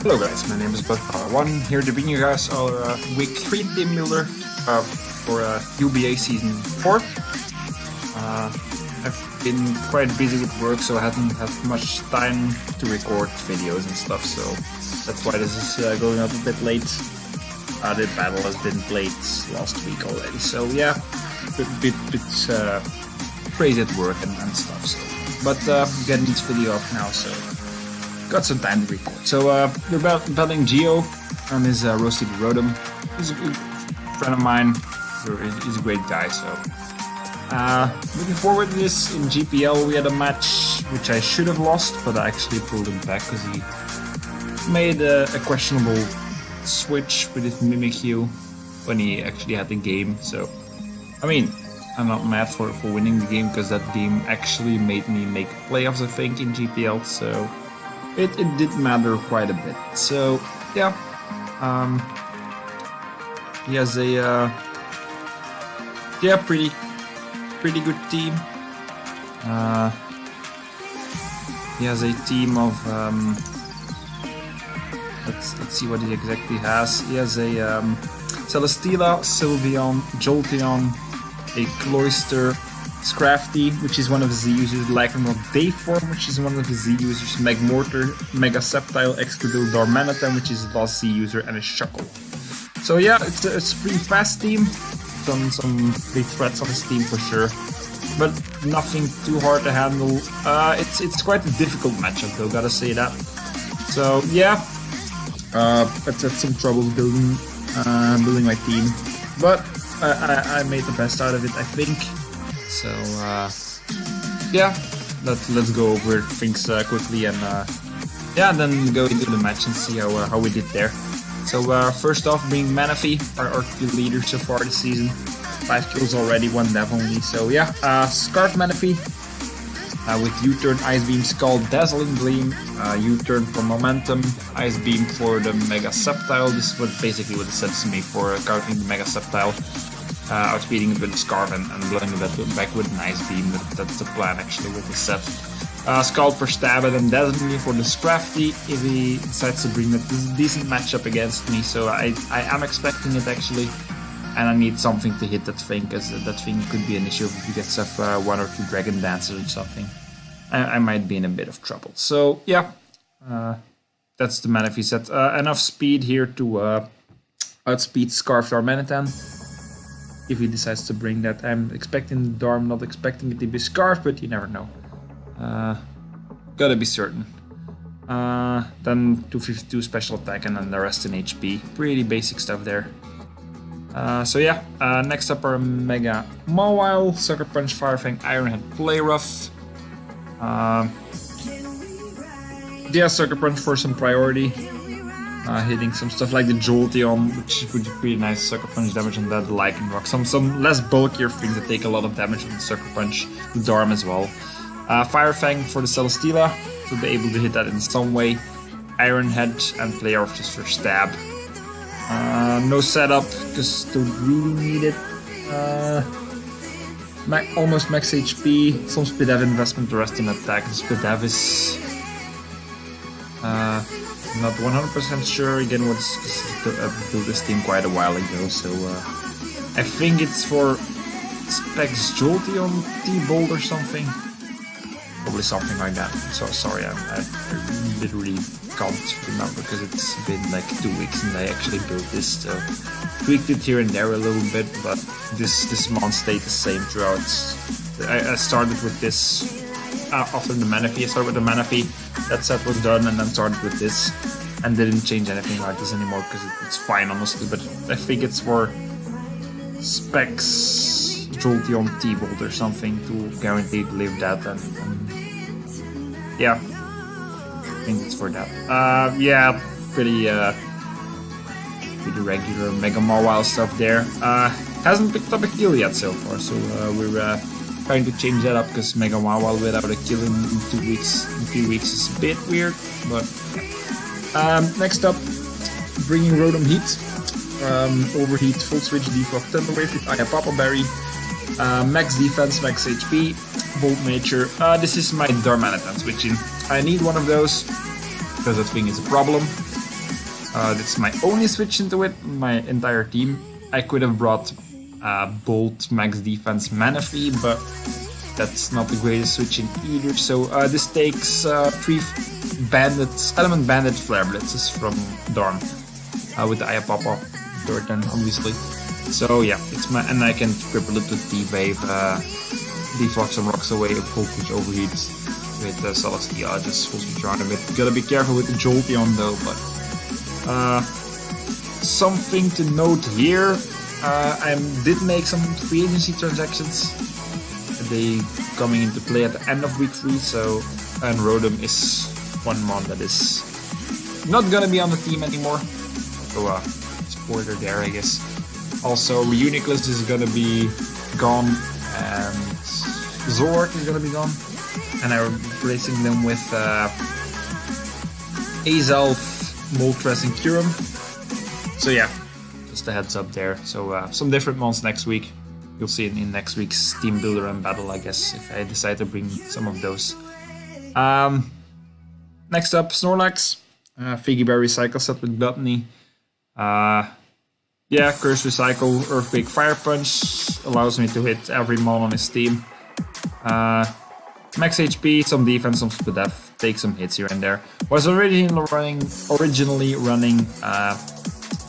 Hello guys, my name is Bud1 here to bring you guys our week 3 team builder for UBA season 4. I've been quite busy with work, so I haven't had much time to record videos and stuff, so that's why this is going up a bit late. The battle has been played last week already, so yeah, bit crazy at work and stuff. So, but getting this video up now, so got some time to record. So we're battling Geo on his Rose City Rotom. He's a good friend of mine. He's a great guy. So looking forward to this. In GPL we had a match which I should have lost, but I actually pulled him back because he made a questionable switch with his Mimikyu when he actually had the game. So I mean, I'm not mad for winning the game, because that game actually made me make playoffs, I think, in GPL. So it did matter quite a bit. So yeah, he has a pretty good team. He has a team of let's see what he exactly has. He has a Celesteela, Sylveon, Jolteon, a Cloyster, Scrafty, which is one of the Z users, Lycanroc Dayform, which is one of the Z users, Magmortar, Mega Sceptile, Excadrill, Darmanitan, which is the last Z user, and a Shuckle. So yeah, it's a pretty fast team. Some big threats on his team for sure, but nothing too hard to handle. It's quite a difficult matchup though, gotta say that. So yeah, it's had some trouble building my team, but I made the best out of it, I think. So yeah, let's go over things quickly and yeah, then go into the match and see how we did there. So first off, being Manaphy, our key leader so far this season. 5 kills already, 1 death only. So yeah, Scarf Manaphy with U-turn, Ice Beam, Scald, Dazzling Gleam, U-turn for Momentum, Ice Beam for the Mega Sceptile. This is basically what it sets me for countering the Mega Sceptile. Outspeeding it with a Scarf and blowing it back with an Ice Beam. That's the plan actually with the set. Scald for Stab and then Dazzling for the Scrafty if he decides to bring that. This is a decent matchup against me, so I am expecting it actually. And I need something to hit that thing, because that thing could be an issue if he gets off 1 or 2 Dragon Dances or something. I might be in a bit of trouble. So yeah, that's the Manaphy set. Enough speed here to outspeed Scarf Darmanitan if he decides to bring that. I'm expecting Darm, not expecting it to be Scarf, but you never know. Gotta be certain. Then 252 special attack and then the rest in HP. Pretty basic stuff there. So yeah, next up are Mega Mawile, Sucker Punch, Fire Fang, Iron Head, Play Rough. Yeah, Sucker Punch for some priority. Hitting some stuff like the Jolteon, which would be pretty nice Sucker Punch damage on that, Lycanroc. Some less bulkier things that take a lot of damage from the Sucker Punch, the Darm as well. Fire Fang for the Celesteela, to be able to hit that in some way. Iron Head and Play Rough just for stab. No setup, because don't really need it. Almost max HP, some Speed Dev investment, the rest in attack. The Speed Dev is not 100% sure. Again, built this team quite a while ago, so I think it's for Specs Jolteon T-Bolt or something. Probably something like that. So sorry, I literally can't remember because it's been like 2 weeks since I actually built this. So tweaked it here and there a little bit, but this month stayed the same throughout. I started with this after the Manaphy. I started with the Manaphy. That set was done, and then started with this, and didn't change anything like this anymore because it's fine honestly. But I think it's for Specs Jolteon T-Bolt or something to guarantee to live that, and yeah, I think it's for that. Yeah, pretty regular Mega Mawile stuff there. Hasn't picked up a kill yet so far, so we're trying to change that up, because Mega Mawile without a kill in 2 weeks, in 3 weeks is a bit weird, but yeah. Next up, bringing Rotom Heat. Overheat, Full Switch, Defog, Thunder Wave with Aya Papa Berry. Max defense, max HP, Bolt Nature. This is my Darmanitan switching. I need one of those because that thing is a problem. That's my only switch into it, my entire team. I could have brought Bolt, Max Defense, Manaphy, but that's not the greatest switch in either. So this takes 3 Element Bandit Flare Blitzes from Darm with the Ayapapa Turton, obviously. So yeah, it's my, and I can cripple it with D-Wave, deflux some rocks away, Voltage Overheats with Celestia, just full switch around a bit. Gotta be careful with the Jolteon though, but something to note here, I did make some free agency transactions. They coming into play at the end of week 3, so, and Rotom is one mon that is not gonna be on the team anymore. So spoiler there, I guess. Also, Reuniclus is gonna be gone, and Zoroark is gonna be gone, and I'm replacing them with Azelf, Moltres, and Kyurem. So yeah, just a heads up there. So some different mons next week. You'll see it in next week's Team Builder and Battle, I guess, if I decide to bring some of those. Next up, Snorlax. Figgy Berry Cycle set with Gluttony. Yeah, Curse Recycle, Earthquake, Fire Punch allows me to hit every mon on his team. Max HP, some defense, some split def, take some hits here and there. Was originally running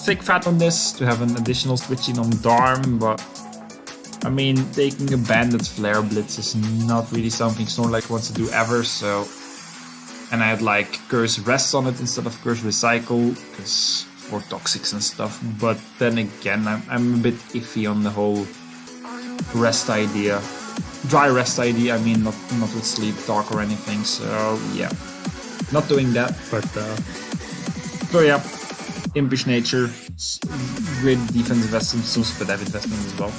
Thick Fat on this to have an additional switching on Darm, but I mean, taking a Bandit's Flare Blitz is not really something Snorlax wants to do ever, so... And I had like Curse Rest on it instead of Curse Recycle, because for Toxics and stuff. But then again, I'm a bit iffy on the whole rest idea. Dry rest idea, I mean, not with Sleep Talk or anything, so yeah. Not doing that, but... So yeah, Impish Nature, great defense investment, some Split investment as well.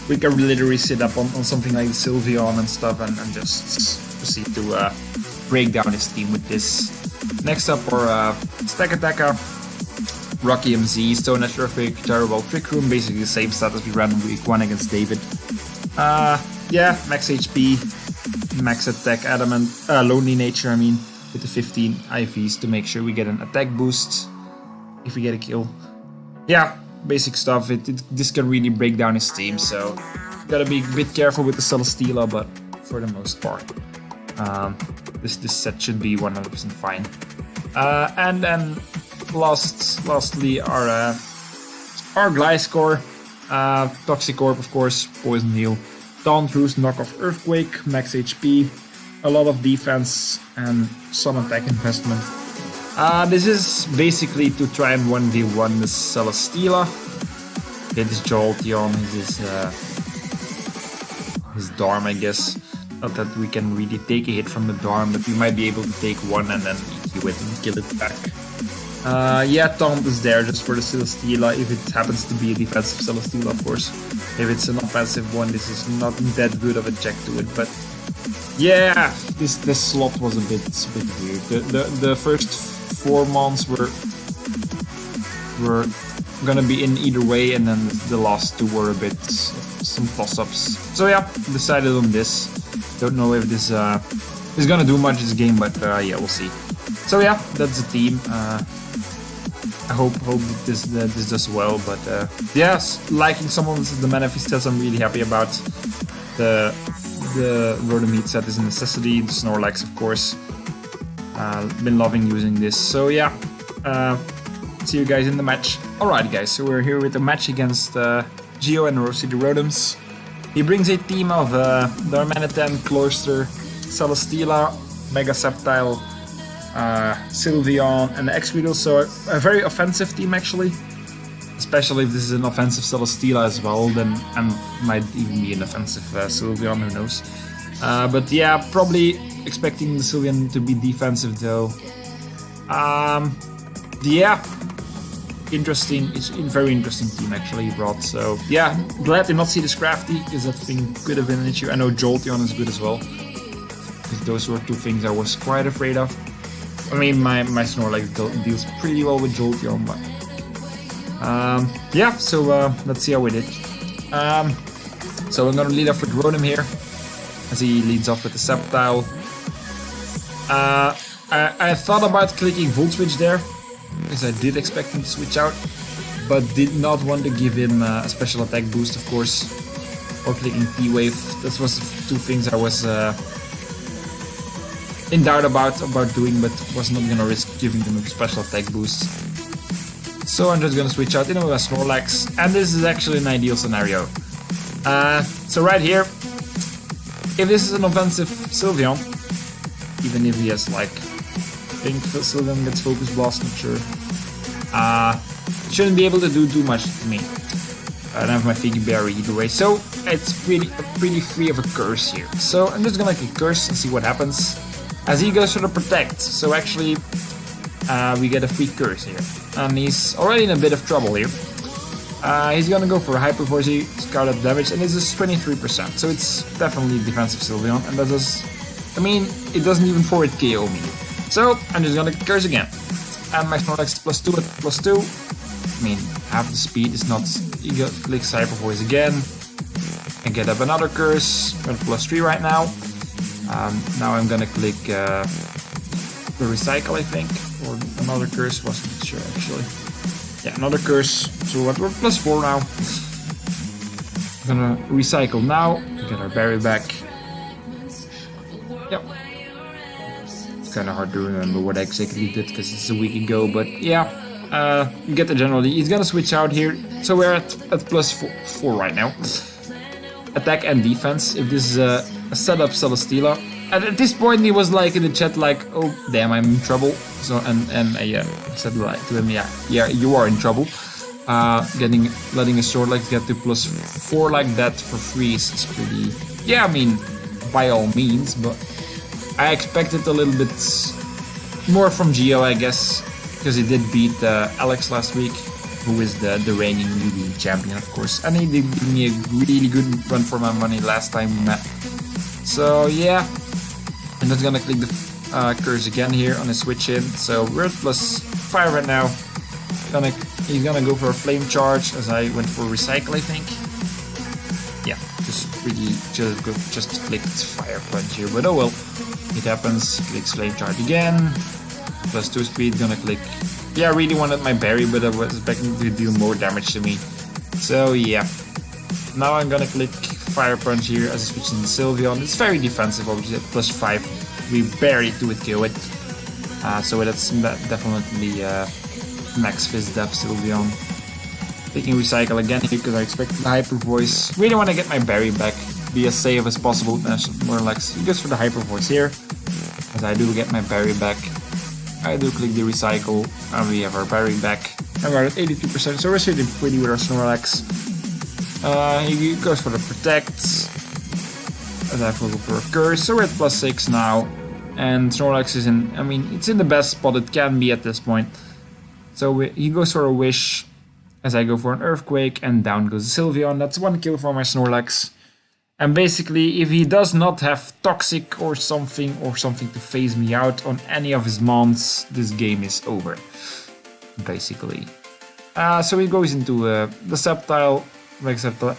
We can literally sit up on something like Sylveon and stuff and just proceed to break down his team with this. Next up are Stack Attacka, Rocky MZ, Stone Edge Earthquake, Gyro Ball, Trick Room, basically the same stat as we ran in week 1 against David. Yeah, max HP, max attack, Adamant, Lonely Nature, I mean, with the 15 IVs to make sure we get an attack boost if we get a kill. Yeah, basic stuff. This can really break down his team, so gotta be a bit careful with the Celesteela, but for the most part, this set should be 100% fine. And then lastly our Gliscor, Toxicorp, of course, Poison Heal, Taunt Roost, Knockoff Earthquake, max HP, a lot of defense and some attack investment. This is basically to try and 1v1 the Celesteela. Hit his Jolteon, his Darm, I guess. Not that we can really take a hit from the Darm, but we might be able to take one and then EQ it and kill it back. Yeah, Taunt is there just for the Celesteela, if it happens to be a defensive Celesteela, of course. If it's an offensive one, this is not that good of a check to it, but yeah, this slot was a bit weird. The first 4 mons were gonna be in either way, and then the last 2 were a bit some toss-ups. So yeah, decided on this. Don't know if this is gonna do much this game, but yeah, we'll see. So yeah, that's the team. I hope this does well, but yes, liking some of the Manaphy stats I'm really happy about. The Rotom Heat set is a necessity. The Snorlax, of course. Been loving using this. So yeah, see you guys in the match. Alright guys, so we're here with a match against Geo and Rose City Rotoms. He brings a team of Darmanitan, Cloyster, Celesteela, Mega Sceptile, Sylveon, and Excreedle. So a very offensive team actually. Especially if this is an offensive Celesteela as well, then might even be an offensive Sylveon, who knows. But yeah, probably expecting the Sylveon to be defensive though. Yeah, interesting. It's a very interesting team actually he brought. So yeah, glad to not see the Scrafty, because that thing could have been an issue. I know Jolteon is good as well, because those were 2 things I was quite afraid of. I mean, my Snorlax deals pretty well with Jolteon, but yeah, so let's see how we did. So I'm gonna lead off with Rotom here, as he leads off with the Sceptile. I thought about clicking Volt Switch there, because I did expect him to switch out, but did not want to give him a special attack boost, of course, or clicking T-Wave. That was the two things I was in doubt about doing, but was not gonna risk giving him a special attack boost. So I'm just gonna switch out into a Snorlax, and this is actually an ideal scenario. So right here, if this is an offensive Sylveon, even if he has like, I think Sylveon gets Focus Blast, not sure. Shouldn't be able to do too much to me. I don't have my Figgy Berry either way, so it's pretty free of a curse here. So I'm just gonna click Curse and see what happens. As he goes for the Protect, so actually we get a free curse here. And he's already in a bit of trouble here. He's gonna go for a Hyper Voice, Scarlet damage, and this is 23%, so it's definitely defensive Sylveon, and that is, I mean, it doesn't even forward KO me. So I'm just gonna curse again. And my Snorlax is +2 at +2. I mean, half the speed is not, he clicks Hyper Voice again, and get up another curse, we're at +3 right now. Now I'm gonna click the Recycle, I think, or another curse, wasn't sure actually. Yeah, another curse, so we're +4 now. I'm gonna Recycle now, to get our berry back. Yep. It's kinda hard to remember what I exactly did, because it's a week ago, but yeah, you get the general. He's gonna switch out here, so we're at +4 right now. Attack and defense, if this is a setup Celesteela. And at this point he was like in the chat like, oh damn, I'm in trouble. So and I said like to him, yeah, you are in trouble. Letting a Snorlax get to +4 like that for free is pretty, yeah, I mean, by all means, but I expected a little bit more from Geo, I guess, because he did beat Alex last week, who is the reigning UBA champion, of course, and he did give me a really good run for my money last time we met. So yeah, I'm just gonna click the curse again here on a switch in. So we're at +5 right now. He's gonna go for a flame charge as I went for recycle, I think. Yeah, just clicked fire punch here, but oh well, it happens. Clicks flame charge again. +2 speed, gonna click. Yeah, I really wanted my berry, but I was expecting to do more damage to me. So yeah, now I'm gonna click fire punch here as I switch in the Sylveon. It's very defensive, obviously at +5. We barely do it kill it. So that's definitely max fizz def Sylveon. Taking recycle again here because I expect the Hyper Voice. Really want to get my berry back, be as safe as possible. More like he goes for the Hyper Voice here, as I do get my berry back. I do click the recycle, and we have our berry back. And we're at 82%, so we're sitting pretty with our Snorlax. He goes for the Protect, as I go for a curse, so we're at +6 now. And Snorlax is in, I mean, it's in the best spot it can be at this point. So he goes for a Wish, as I go for an Earthquake, and down goes the Sylveon. That's 1 kill for my Snorlax. And basically, if he does not have Toxic or something to phase me out on any of his mons, this game is over, basically. So he goes into the Sceptile,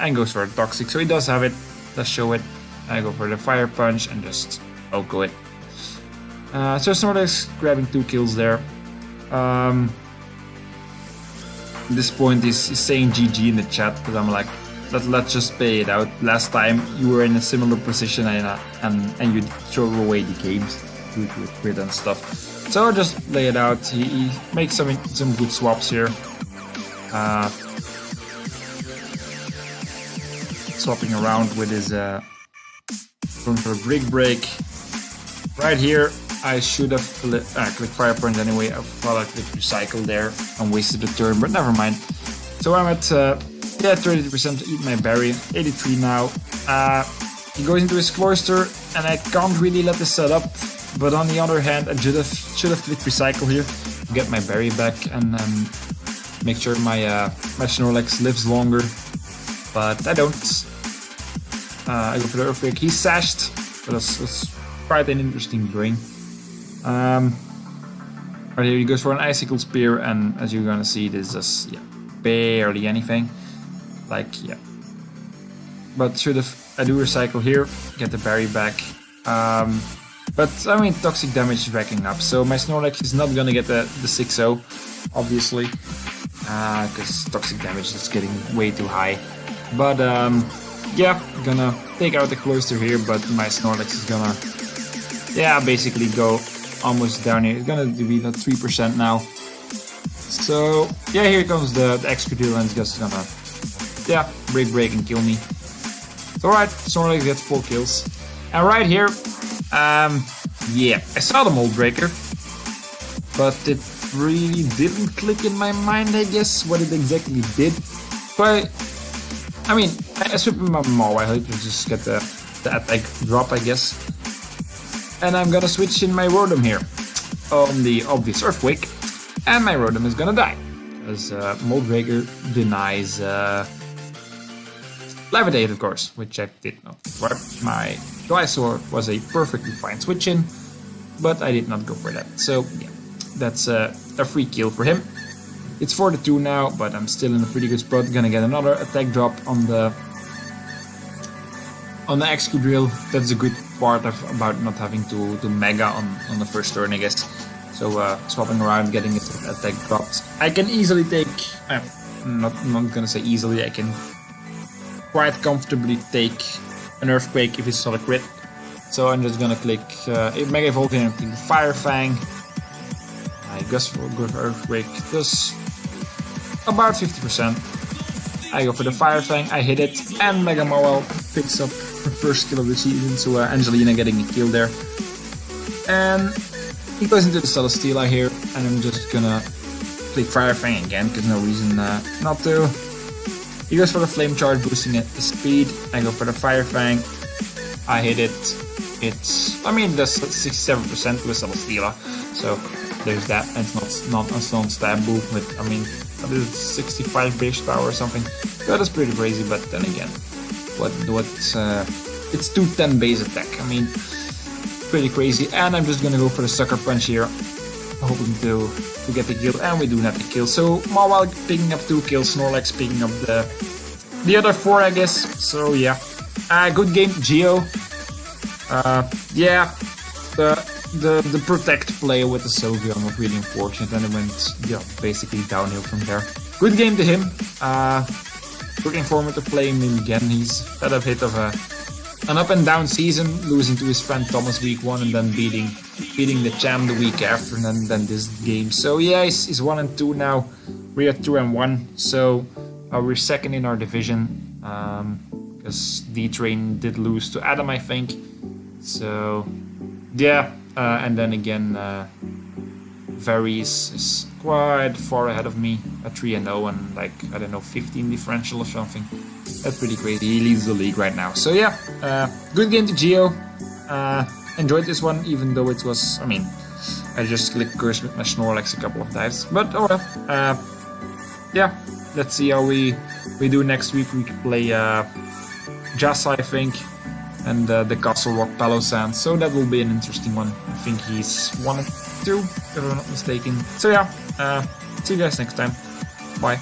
and goes for a Toxic. So he does have it, let's show it. I go for the Fire Punch and just Oko it. So Snorlax grabbing 2 kills there. At this point he's saying GG in the chat, but I'm like, let's just pay it out. Last time you were in a similar position and you throw away the games due to quit and stuff. So just lay it out. He makes some good swaps here. Swapping around with his going for a Brick Break. Right here I should have clicked Fire Punch anyway. I thought I clicked Recycle there and wasted a turn, but never mind. So I'm at 30% to eat my berry, 83 now. He goes into his Cloyster, and I can't really let this set up. But on the other hand, I should have clicked Recycle here to get my berry back and make sure my Snorlax lives longer. But I don't. I go for the Earthquake. He's sashed, but that's quite an interesting bring. Right here he goes for an Icicle Spear, and as you're gonna see, this is barely anything. Like, yeah. But I do recycle here, get the berry back. But, I mean, toxic damage is racking up, so my Snorlax is not gonna get the 6-0, obviously. Because toxic damage is getting way too high. But, yeah, gonna take out the Cloyster here, but my Snorlax is gonna, yeah, basically go almost down here. It's gonna be at 3% now. So, yeah, here comes the Excadrill, and it's just gonna, yeah, break and kill me. So, alright, Snorlax gets 4 kills. And right here, yeah, I saw the Mold Breaker, but it really didn't click in my mind, I guess, what it exactly did. But, I mean, I switched my Maw, I hope to just get the attack drop, I guess. And I'm gonna switch in my Rotom here, on the obvious Earthquake, and my Rotom is gonna die. Because Mold Breaker denies Levitate, of course, which I did not work. My Glysaur was a perfectly fine switch in, but I did not go for that. So, yeah, that's a free kill for him. It's 4-2 now, but I'm still in a pretty good spot. Gonna get another attack drop on the Excadrill. That's a good part about not having to Mega on the first turn, I guess. So, swapping around, getting it attack dropped. I can easily take, not gonna say easily, I can quite comfortably take an Earthquake if it's not a crit. So I'm just gonna click Mega Evolve here and click Fire Fang. I guess for good Earthquake does about 50%. I go for the Fire Fang, I hit it, and Mega Mawile picks up the first kill of the season, so Angelina getting a kill there. And he goes into the Celesteela here, and I'm just gonna click Fire Fang again, because no reason not to. He goes for the Flame Charge, boosting it the speed. I go for the Fire Fang. I hit it. It's, I mean, that's 67% with Celesteela. So there's that. And it's not a non-stab move with, I mean, what is it, 65 base power or something. That is pretty crazy, but then again, it's 210 base attack. I mean, pretty crazy. And I'm just gonna go for the Sucker Punch here, hoping to get the kill, and we do not the kill. So Mawile picking up 2 kills, Snorlax picking up the other 4, I guess. So yeah, good game, Geo. Yeah, the protect play with the Sylveon was really unfortunate, and it went, yeah, basically downhill from there. Good game to him. Looking forward to playing him again. He's had a bit of an up and down season, losing to his friend Thomas week 1 and then beating the champ the week after, and then this game. So yeah, he's 1-2 now. We're at 2-1. So we're second in our division, because D-Train did lose to Adam, I think. So yeah, and then again, Varys is quite far ahead of me at 3-0 and like, I don't know, 15 differential or something. That's pretty crazy. He leads the league right now. So yeah, good game to Geo. Enjoyed this one, even though it was, I mean, I just clicked curse with my Snorlax a couple of times. But oh well. Yeah, let's see how we do next week. We can play Jasa, I think, and the Castle Rock Palossand. So that will be an interesting one. I think he's 1-2, if I'm not mistaken. So yeah, see you guys next time. Bye.